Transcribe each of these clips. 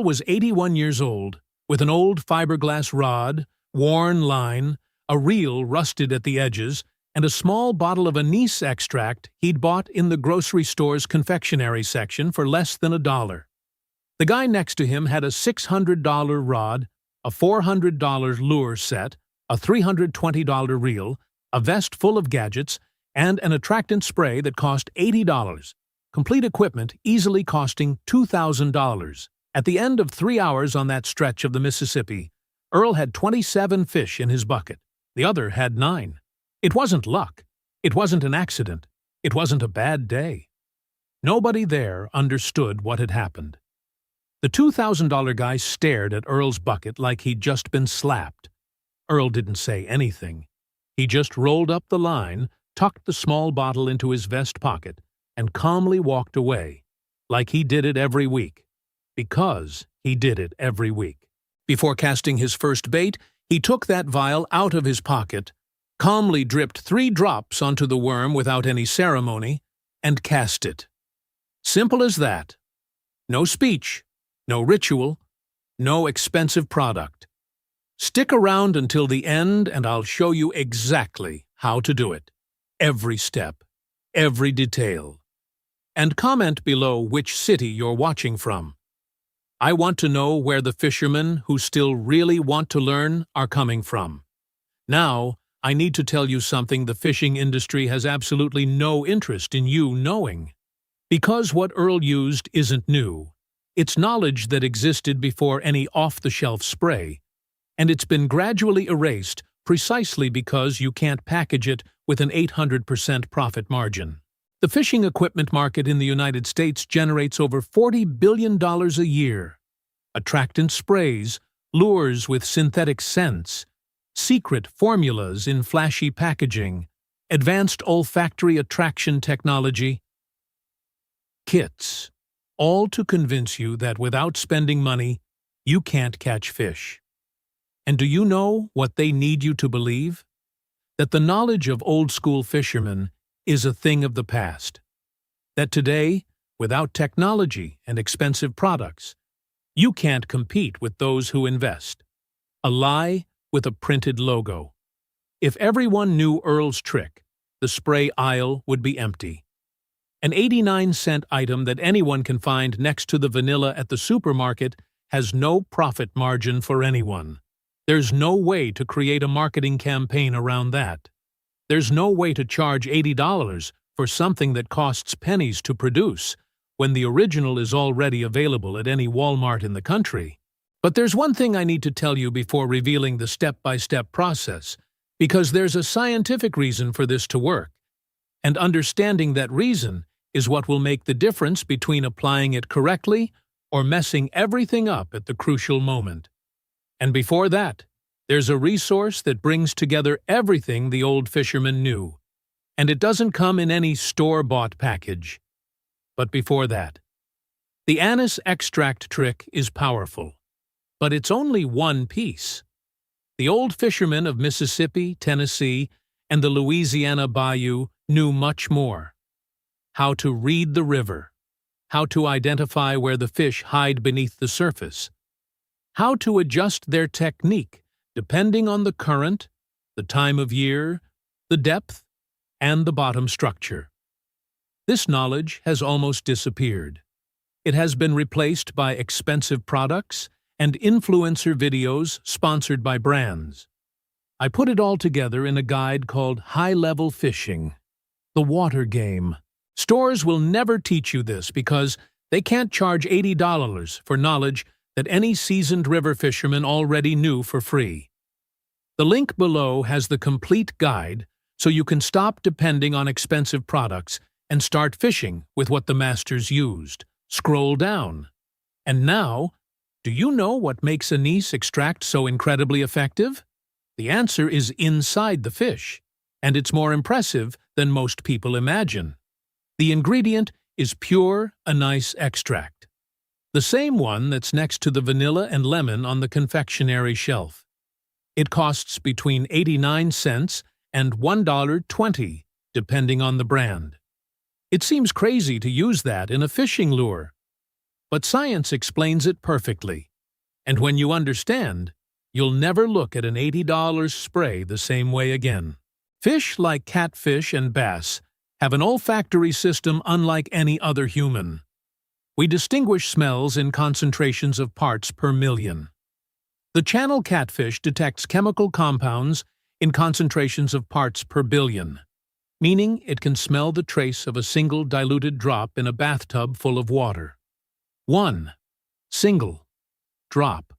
was 81 years old, with an old fiberglass rod, worn line, a reel rusted at the edges, and a small bottle of anise extract he'd bought in the grocery store's confectionery section for less than $1. The guy next to him had a $600 rod, a $400 lure set, a $320 reel, a vest full of gadgets, and an attractant spray that cost $80, complete equipment easily costing $2,000. At the end of 3 hours on that stretch of the Mississippi, Earl had 27 fish in his bucket. The other had 9. It wasn't luck. It wasn't an accident. It wasn't a bad day. Nobody there understood what had happened. The $2,000 guy stared at Earl's bucket like he'd just been slapped. Earl didn't say anything. He just rolled up the line, tucked the small bottle into his vest pocket, and calmly walked away, like he did it every week. Because he did it every week. Before casting his first bait, he took that vial out of his pocket, calmly dripped 3 drops onto the worm without any ceremony, and cast it. Simple as that. No speech, no ritual, no expensive product. Stick around until the end and I'll show you exactly how to do it. Every step, every detail. And comment below which city you're watching from. I want to know where the fishermen who still really want to learn are coming from. Now, I need to tell you something the fishing industry has absolutely no interest in you knowing. Because what Earl used isn't new. It's knowledge that existed before any off-the-shelf spray, and it's been gradually erased precisely because you can't package it with an 800% profit margin. The fishing equipment market in the United States generates over $40 billion a year. Attractant sprays, lures with synthetic scents, secret formulas in flashy packaging, advanced olfactory attraction technology, kits, all to convince you that without spending money, you can't catch fish. And do you know what they need you to believe? That the knowledge of old-school fishermen is a thing of the past. That today, without technology and expensive products, you can't compete with those who invest. A lie with a printed logo. If everyone knew Earl's trick, the spray aisle would be empty. An 89-cent item that anyone can find next to the vanilla at the supermarket has no profit margin for anyone. There's no way to create a marketing campaign around that. There's no way to charge $80 for something that costs pennies to produce when the original is already available at any Walmart in the country. But there's one thing I need to tell you before revealing the step-by-step process, because there's a scientific reason for this to work, and understanding that reason is what will make the difference between applying it correctly or messing everything up at the crucial moment. And before that, there's a resource that brings together everything the old fisherman knew, and it doesn't come in any store-bought package. But before that, the anise extract trick is powerful, but it's only one piece. The old fishermen of Mississippi, Tennessee, and the Louisiana bayou knew much more. How to read the river, how to identify where the fish hide beneath the surface, how to adjust their technique depending on the current, the time of year, the depth, and the bottom structure. This knowledge has almost disappeared. It has been replaced by expensive products and influencer videos sponsored by brands. I put it all together in a guide called High-Level Fishing, the water game. Stores will never teach you this because they can't charge $80 for knowledge that any seasoned river fisherman already knew for free. The link below has the complete guide so you can stop depending on expensive products and start fishing with what the masters used. Scroll down. And now, do you know what makes anise extract so incredibly effective? The answer is inside the fish, and it's more impressive than most people imagine. The ingredient is pure anise extract, the same one that's next to the vanilla and lemon on the confectionery shelf. It costs between 89 cents and $1.20, depending on the brand. It seems crazy to use that in a fishing lure. but science explains it perfectly. And when you understand, you'll never look at an $80 spray the same way again. Fish like catfish and bass have an olfactory system unlike any other human. We distinguish smells in concentrations of parts per million. The channel catfish detects chemical compounds in concentrations of parts per billion, meaning it can smell the trace of a single diluted drop in a bathtub full of water. One single drop.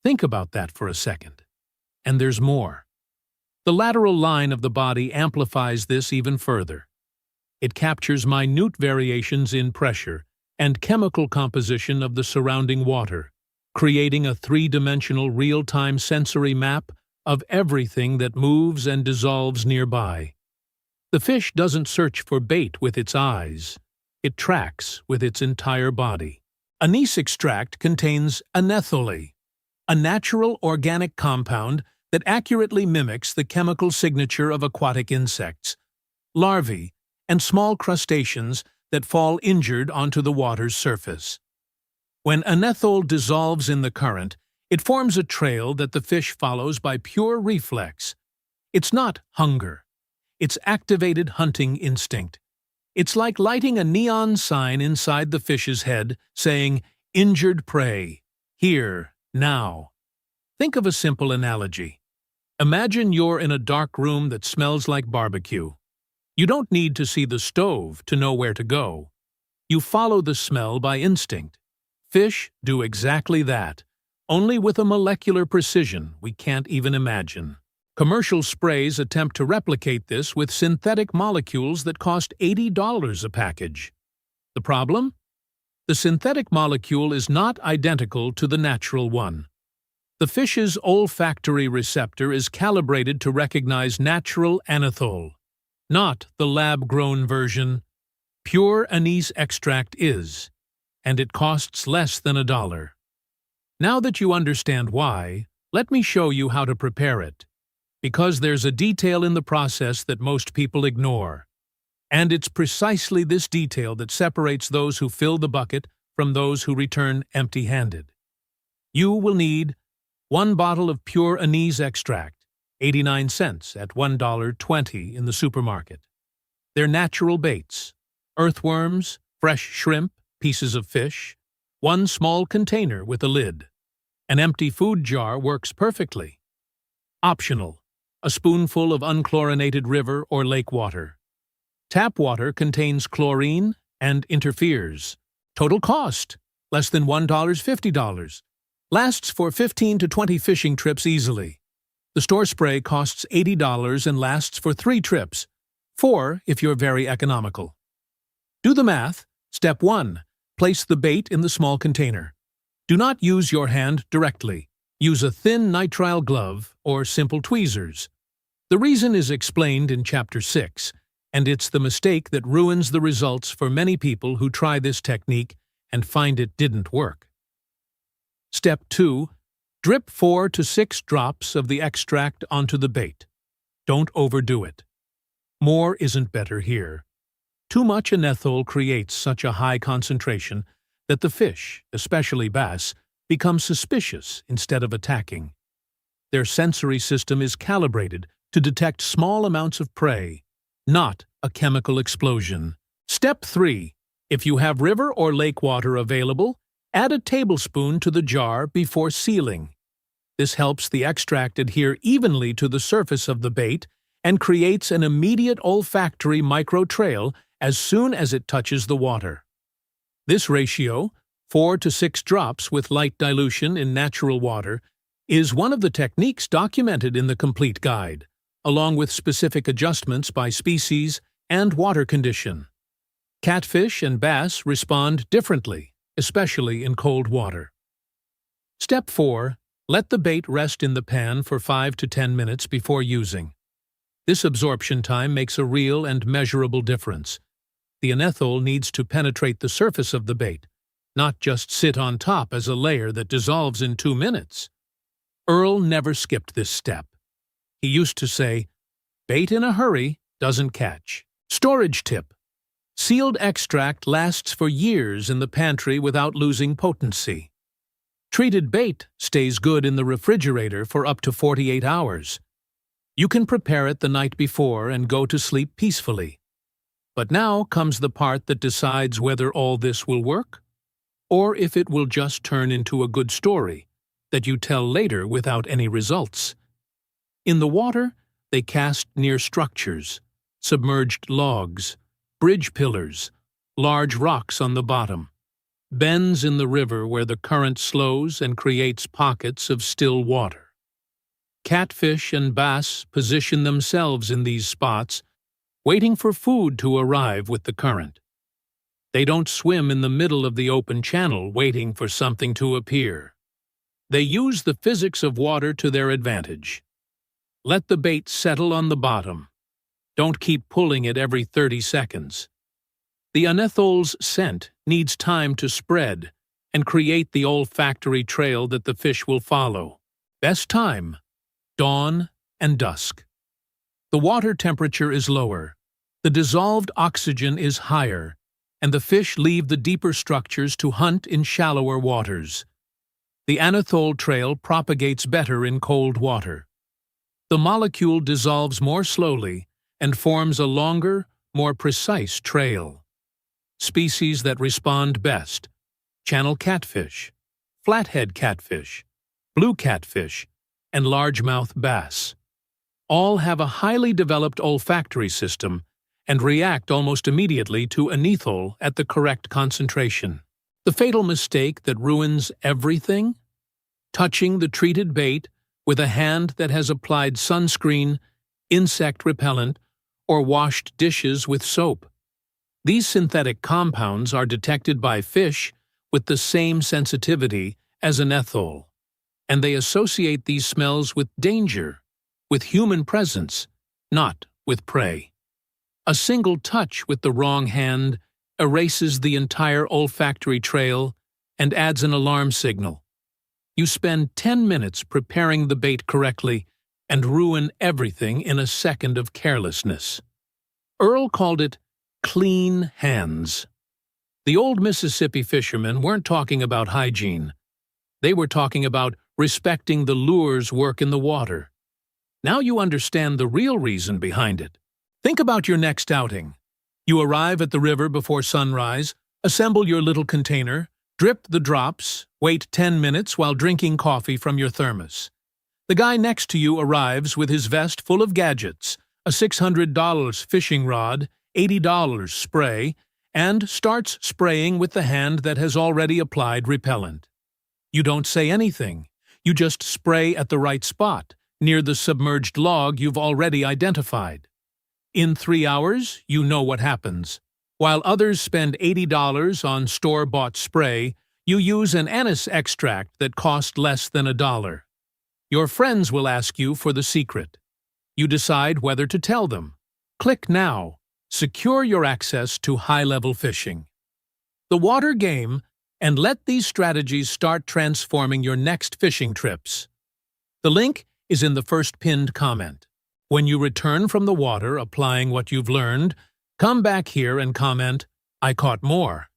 Think about that for a second. And there's more. The lateral line of the body amplifies this even further. It captures minute variations in pressure and chemical composition of the surrounding water, creating a three-dimensional real-time sensory map of everything that moves and dissolves nearby. The fish doesn't search for bait with its eyes. It tracks with its entire body. Anise extract contains anethole, a natural organic compound that accurately mimics the chemical signature of aquatic insects, larvae, and small crustaceans that fall injured onto the water's surface. When anethole dissolves in the current, it forms a trail that the fish follows by pure reflex. It's not hunger. It's activated hunting instinct. It's like lighting a neon sign inside the fish's head saying, "Injured prey. Here, now." Think of a simple analogy. Imagine you're in a dark room that smells like barbecue. You don't need to see the stove to know where to go. You follow the smell by instinct. Fish do exactly that, only with a molecular precision we can't even imagine. Commercial sprays attempt to replicate this with synthetic molecules that cost $80 a package. The problem? The synthetic molecule is not identical to the natural one. The fish's olfactory receptor is calibrated to recognize natural anethole, not the lab-grown version. Pure anise extract is, and it costs less than $1. Now that you understand why, let me show you how to prepare it. Because there's a detail in the process that most people ignore. And it's precisely this detail that separates those who fill the bucket from those who return empty-handed. You will need 1 bottle of pure anise extract, 89 cents at $1.20 in the supermarket. They're natural baits: earthworms, fresh shrimp, pieces of fish, 1 small container with a lid. An empty food jar works perfectly. Optional: a spoonful of unchlorinated river or lake water. Tap water contains chlorine and interferes. Total cost: less than $1.50. Lasts for 15 to 20 fishing trips easily. The store spray costs $80 and lasts for 3 trips, 4 if you're very economical. Do the math. Step 1. Place the bait in the small container. Do not use your hand directly. Use a thin nitrile glove or simple tweezers. The reason is explained in Chapter 6, and it's the mistake that ruins the results for many people who try this technique and find it didn't work. Step 2. Drip 4 to 6 drops of the extract onto the bait. Don't overdo it. More isn't better here. Too much anethole creates such a high concentration that the fish, especially bass, become suspicious instead of attacking. Their sensory system is calibrated to detect small amounts of prey, not a chemical explosion. Step 3. If you have river or lake water available, add a tablespoon to the jar before sealing. This helps the extract adhere evenly to the surface of the bait and creates an immediate olfactory micro-trail as soon as it touches the water. This ratio, 4 to 6 drops with light dilution in natural water, is one of the techniques documented in the complete guide, along with specific adjustments by species and water condition. Catfish and bass respond differently, especially in cold water. Step 4. Let the bait rest in the pan for 5 to 10 minutes before using. This absorption time makes a real and measurable difference. The anethole needs to penetrate the surface of the bait, not just sit on top as a layer that dissolves in 2 minutes. Earl never skipped this step. He used to say, "Bait in a hurry doesn't catch." Storage tip: Sealed extract lasts for years in the pantry without losing potency. Treated bait stays good in the refrigerator for up to 48 hours. You can prepare it the night before and go to sleep peacefully. But now comes the part that decides whether all this will work, or if it will just turn into a good story that you tell later without any results. In the water, they cast near structures, submerged logs, bridge pillars, large rocks on the bottom, bends in the river where the current slows and creates pockets of still water. Catfish and bass position themselves in these spots, waiting for food to arrive with the current. They don't swim in the middle of the open channel waiting for something to appear. They use the physics of water to their advantage. Let the bait settle on the bottom. Don't keep pulling it every 30 seconds. The anethole's scent needs time to spread and create the olfactory trail that the fish will follow. Best time: dawn and dusk. The water temperature is lower, the dissolved oxygen is higher, and the fish leave the deeper structures to hunt in shallower waters. The anethole trail propagates better in cold water. The molecule dissolves more slowly and forms a longer, more precise trail. Species that respond best: channel catfish, flathead catfish, blue catfish, and largemouth bass. All have a highly developed olfactory system and react almost immediately to anethole at the correct concentration. The fatal mistake that ruins everything? Touching the treated bait with a hand that has applied sunscreen, insect repellent, or washed dishes with soap. These synthetic compounds are detected by fish with the same sensitivity as anethole, and they associate these smells with danger, with human presence, not with prey. A single touch with the wrong hand erases the entire olfactory trail and adds an alarm signal. You spend 10 minutes preparing the bait correctly and ruin everything in a second of carelessness. Earl called it clean hands. The old Mississippi fishermen weren't talking about hygiene. They were talking about respecting the lure's work in the water. Now you understand the real reason behind it. Think about your next outing. You arrive at the river before sunrise, assemble your little container, drip the drops, wait 10 minutes while drinking coffee from your thermos. The guy next to you arrives with his vest full of gadgets, a $600 fishing rod, $80 spray, and starts spraying with the hand that has already applied repellent. You don't say anything. You just spray at the right spot, near the submerged log you've already identified. In 3 hours, you know what happens. While others spend $80 on store-bought spray, you use an anise extract that cost less than $1. Your friends will ask you for the secret. You decide whether to tell them. Click now. Secure your access to high-level fishing. The water game, and let these strategies start transforming your next fishing trips. The link is in the first pinned comment. When you return from the water applying what you've learned, come back here and comment, "I caught more."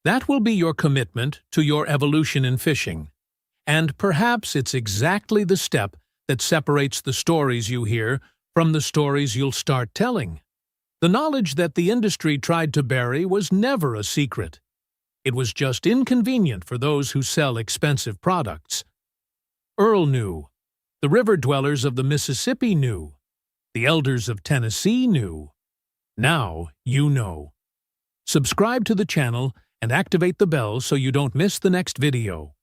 That will be your commitment to your evolution in fishing. And perhaps it's exactly the step that separates the stories you hear from the stories you'll start telling. The knowledge that the industry tried to bury was never a secret. It was just inconvenient for those who sell expensive products. Earl knew. The river dwellers of the Mississippi knew. The elders of Tennessee knew. Now you know. Subscribe to the channel and activate the bell so you don't miss the next video.